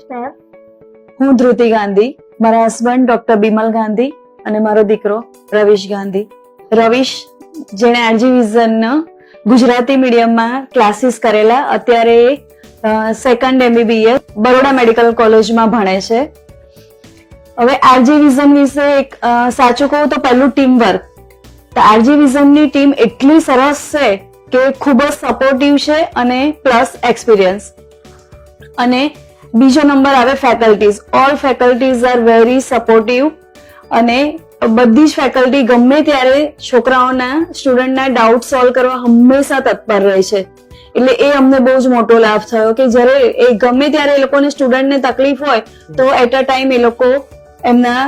નમસ્કાર, હું ધ્રુતિ ગાંધી, મારા હસબન્ડ ડોક્ટર બિમલ ગાંધી અને મારો દીકરો રવિશ ગાંધી. રવિશ જેણે આરજી વિઝન ગુજરાતી મીડિયમમાં ક્લાસીસ કરેલા, અત્યારે સેકન્ડ MBBS બરોડા મેડિકલ કોલેજમાં ભણે છે. હવે આરજી વિઝન વિશે એક સાચું કહું તો પહેલું ટીમ વર્ક. તો આરજી વિઝનની ટીમ એટલી સરસ છે કે ખૂબ જ સપોર્ટિવ છે અને પ્લસ એક્સપિરિયન્સ. અને બીજો નંબર આવે faculties. All faculties are very supportive અને બધી જ ફેકલ્ટી ગમે ત્યારે છોકરાઓના સ્ટુડન્ટના ડાઉટ સોલ્વ કરવા હંમેશા તત્પર રહે છે. એટલે એ અમને બહુ જ મોટો લાભ થયો કે જ્યારે એ ગમે ત્યારે એ લોકોને સ્ટુડન્ટને તકલીફ હોય તો એટ અ ટાઈમ એ લોકો એમના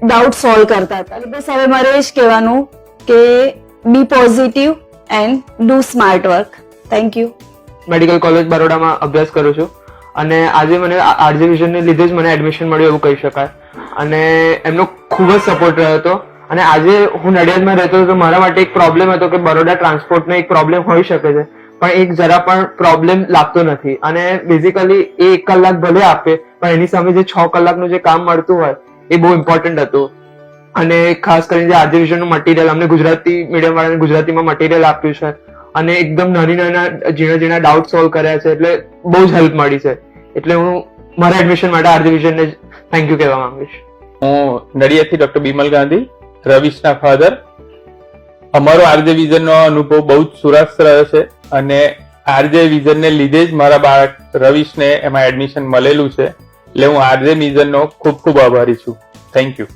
ડાઉટ સોલ્વ કરતા હતા. બસ હવે મારે એ જ કહેવાનું કે be positive and do smart work. Thank you. Medical college બરોડામાં અભ્યાસ કરું છું અને આજે મને આરજી વિઝનને લીધે જ મને એડમિશન મળ્યું એવું કહી શકાય. અને એમનો ખૂબ જ સપોર્ટ રહ્યો હતો. અને આજે હું નડિયાદમાં રહેતો હતો તો મારા માટે એક પ્રોબ્લેમ હતો કે બરોડા ટ્રાન્સપોર્ટનો એક પ્રોબ્લેમ હોઈ શકે છે, પણ એક જરા પણ પ્રોબ્લેમ લાગતો નથી. અને બેઝિકલી એ 1 કલાક ભલે આપે પણ એની સામે જે 6 કલાકનું જે કામ મળતું હોય એ બહુ ઇમ્પોર્ટન્ટ હતું. અને ખાસ કરીને જે આરજી વિઝનનું મટીરિયલ અમને ગુજરાતી મીડિયમ વાળાને ગુજરાતીમાં મટીરિયલ આપ્યું છે અને એકદમ નાના ઝીણા ડાઉટ સોલ્વ કર્યા છે, એટલે બહુ જ હેલ્પ મળી છે. એટલે હું મારા એડમિશન માટે આરજી વિઝનને થેન્ક યુ કહેવા માંગીશ. હું નડિયાદથી ડોક્ટર બિમલ ગાંધી, રવિશના ફાધર. અમારો આરજે વિઝનનો અનુભવ બહુ જ સરસ રહ્યો છે અને આરજે વિઝનને લીધે જ મારા બાળક રવિશને એમાં એડમિશન મળેલું છે. એટલે હું આરજે વિઝનનો ખૂબ ખૂબ આભારી છું. Thank you.